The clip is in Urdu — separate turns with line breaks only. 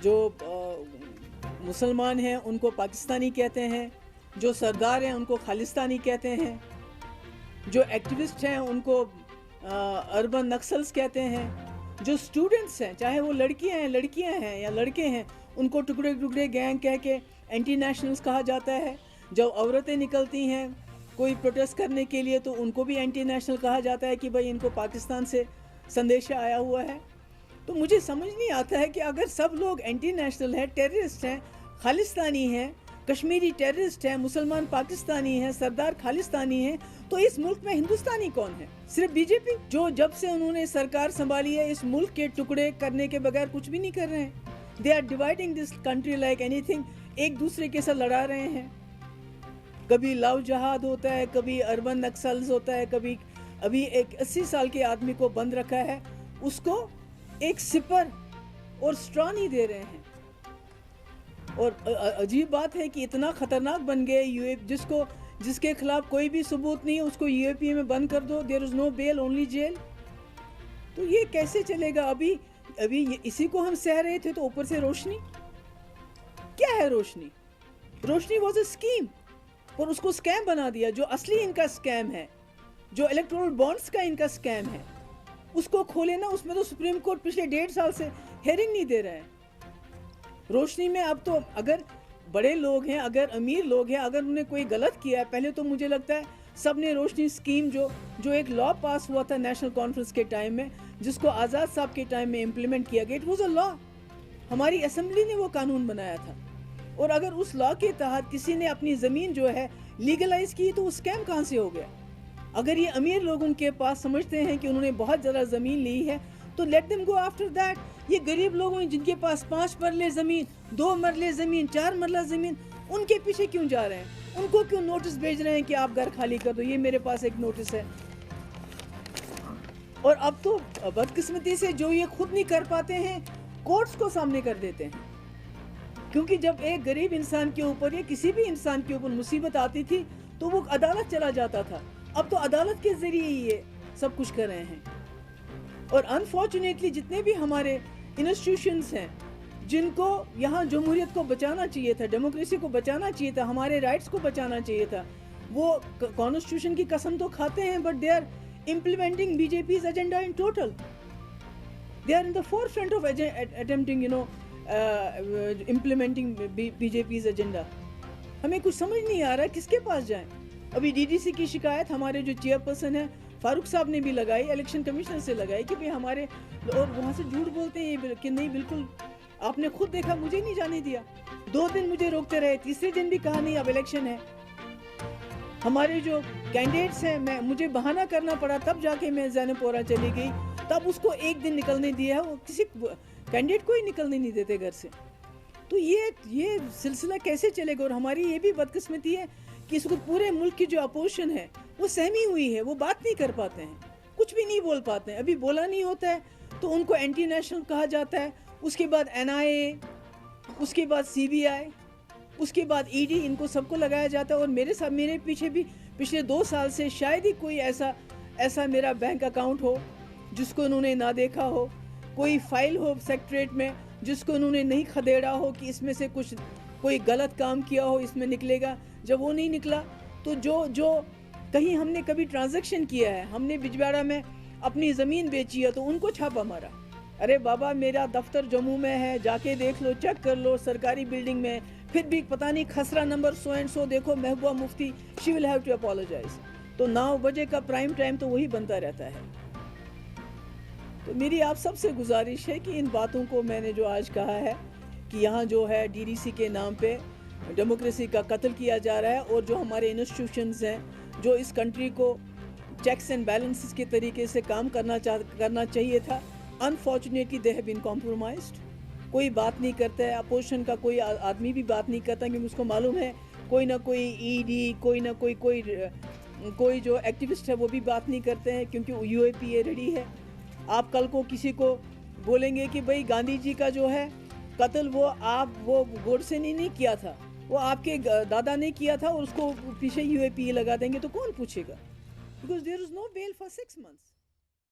جو مسلمان ہیں ان کو پاکستانی کہتے ہیں، جو سردار ہیں ان کو خالستانی کہتے ہیں، جو ایکٹیوسٹ ہیں ان کو اربن نکسلز کہتے ہیں، جو اسٹوڈنٹس ہیں چاہے وہ لڑکیاں ہیں یا لڑکے ہیں ان کو ٹکڑے ٹکڑے گینگ کہہ کے اینٹی نیشنلز کہا جاتا ہے. جب عورتیں نکلتی ہیں کوئی پروٹیسٹ کرنے کے لیے تو ان کو بھی اینٹی نیشنل کہا جاتا ہے کہ بھائی ان کو پاکستان سے سندیشہ آیا ہوا ہے. تو مجھے سمجھ نہیں آتا ہے کہ اگر سب لوگ اینٹی نیشنل ہیں، ٹیررسٹ ہیں، خالستانی ہیں، کشمیری ٹیررسٹ ہیں، مسلمان پاکستانی ہیں، سردار خالستانی ہیں، تو اس ملک میں ہندوستانی کون ہے؟ صرف بی جے پی، جو جب سے انہوں نے سرکار سنبھالی ہے اس ملک کے ٹکڑے کرنے کے بغیر کچھ بھی نہیں کر رہے ہیں. They are dividing this country like اینی تھنگ. ایک دوسرے کے ساتھ لڑا رہے ہیں. کبھی لو جہاد ہوتا ہے، کبھی اربن نکسلز ہوتا ہے، کبھی ابھی ایک 80 سال کے آدمی کو بند رکھا ہے، اس کو ایک سپر اور سٹرا نہیں دے رہے ہیں. اور عجیب بات ہے کہ اتنا خطرناک بن گئے جس کے خلاف کوئی بھی ثبوت نہیں ہے اس کو یو اے پی اے میں بند کر دو. دیر از نو بیل، اونلی جیل. تو یہ کیسے چلے گا؟ ابھی اسی کو ہم سہ رہے تھے تو اوپر سے روشنی. کیا ہے روشنی؟ روشنی واز اے اسکیم، اور اس کو اسکیم بنا دیا. جو اصلی ان کا اسکیم ہے، جو الیکٹورل بانڈز کا ان کا اسکیم ہے، اس کو کھولے نا. اس میں تو سپریم کورٹ پچھلے 1.5 سال سے ہیئرنگ نہیں دے رہے ہیں. روشنی میں اب تو اگر بڑے لوگ ہیں، اگر امیر لوگ ہیں، اگر انہوں نے کوئی غلط کیا ہے، پہلے تو مجھے لگتا ہے سب نے روشنی اسکیم جو ایک لا پاس ہوا تھا نیشنل کانفرنس کے ٹائم میں، جس کو آزاد صاحب کے ٹائم میں امپلیمنٹ کیا گیا، اٹ واز اے لا. ہماری اسمبلی نے وہ قانون بنایا تھا. اور اگر اس لا کے تحت کسی نے اپنی زمین جو ہے لیگلائز کی تو وہ اسکیم کہاں سے ہو گیا؟ اگر یہ امیر لوگ ان کے پاس سمجھتے ہیں کہ انہوں نے بہت زیادہ زمین لی ہے تو let them go after that. یہ غریب لوگ ہیں جن کے پاس 5 مرلے زمین، 2 مرلے زمین، 4 مرلہ زمین، ان کے پیچھے کیوں جا رہے ہیں؟ ان کو کیوں نوٹس بھیج رہے ہیں کہ آپ گھر خالی کر دو؟ یہ میرے پاس ایک نوٹس ہے. اور اب تو بدقسمتی سے جو یہ خود نہیں کر پاتے ہیں کورٹس کو سامنے کر دیتے ہیں. کیونکہ جب ایک غریب انسان کے اوپر یا کسی بھی انسان کے اوپر مصیبت آتی تھی تو وہ عدالت چلا جاتا تھا. اب تو عدالت کے ذریعے ہی یہ سب کچھ کر رہے ہیں. اور انفارچونیٹلی جتنے بھی ہمارے انسٹیٹیوشنز ہیں جن کو یہاں جمہوریت کو بچانا چاہیے تھا، ڈیموکریسی کو بچانا چاہیے تھا، ہمارے رائٹس کو بچانا چاہیے تھا، وہ کانسٹیٹیوشن کی قسم تو کھاتے ہیں but they are implementing BJP's agenda in total. They are in the forefront of attempting, implementing BJP's agenda. ہمیں کچھ سمجھ نہیں آ رہا کس کے پاس جائیں. ابھی ڈی ڈی سی کی شکایت ہمارے جو چیئر پرسن ہیں فاروق صاحب نے بھی لگائی، الیکشن کمیشنر سے لگائی کہ بھی ہمارے، اور وہاں سے جھوٹ بولتے ہیں کہ نہیں بالکل آپ نے خود دیکھا، مجھے نہیں جانے دیا. 2 دن مجھے روکتے رہے، تیسرے دن بھی کہا نہیں اب الیکشن ہے. ہمارے جو کینڈیڈیٹس ہیں مجھے بہانہ کرنا پڑا تب جا کے میں زینب پورہ چلی گئی، تب اس کو 1 دن نکلنے دیا ہے. وہ کسی کینڈیڈیٹ کو ہی نکلنے نہیں دیتے گھر سے. تو یہ سلسلہ کیسے چلے گا؟ اور ہماری یہ بھی بدقسمتی ہے کہ اس کو پورے ملک کی جو اپوزیشن ہے وہ سہمی ہوئی ہے، وہ بات نہیں کر پاتے ہیں، کچھ بھی نہیں بول پاتے ہیں. ابھی بولا نہیں ہوتا ہے تو ان کو اینٹی نیشنل کہا جاتا ہے، اس کے بعد NIA، اس کے بعد CBI، اس کے بعد ED، ان کو سب کو لگایا جاتا ہے. اور میرے پیچھے بھی پچھلے 2 سال سے شاید ہی کوئی ایسا میرا بینک اکاؤنٹ ہو جس کو انہوں نے نہ دیکھا ہو، کوئی فائل ہو سیکریٹریٹ میں جس کو انہوں نے نہیں کھدیڑا ہو کہ اس میں سے کچھ کوئی غلط کام کیا ہو، اس میں نکلے گا. جب وہ نہیں نکلا تو جو کہیں ہم نے کبھی ٹرانزیکشن کیا ہے، ہم نے بجبیڑا میں اپنی زمین بیچی ہے تو ان کو چھاپا مارا. ارے بابا میرا دفتر جموں میں ہے، جا کے دیکھ لو، چیک کر لو، سرکاری بلڈنگ میں. پھر بھی پتہ نہیں خسرہ نمبر سو اینڈ سو دیکھو، محبوبہ مفتی، شی ول ہیو ٹو اپولوجائز. تو 9 بجے کا پرائم ٹائم تو وہی بنتا رہتا ہے. تو میری آپ سب سے گزارش ہے کہ ان باتوں کو میں نے جو آج کہا ہے کہ یہاں جو ہے DDC کے نام پہ ڈیموکریسی کا قتل کیا جا رہا ہے، اور جو ہمارے انسٹیٹیوشنز ہیں جو اس کنٹری کو چیکس اینڈ بیلنسز کے طریقے سے کام کرنا چاہیے تھا، unfortunately they have been compromised. کوئی بات نہیں کرتا ہے، اپوزیشن کا کوئی آدمی بھی بات نہیں کرتا، کیونکہ اس کو معلوم ہے کوئی نہ کوئی ED، کوئی نہ کوئی جو ایکٹیوسٹ ہے وہ بھی بات نہیں کرتے ہیں، کیونکہ UAPA ریڈی ہے. آپ کل کو کسی کو بولیں گے کہ بھئی گاندھی جی کا جو ہے قتل وہ گوڈسے نے نہیں کیا تھا، وہ آپ کے دادا نے کیا تھا، اور اس کو پیچھے UAPA لگا دیں گے تو کون پوچھے گا؟ Because there is no bail for 6 months.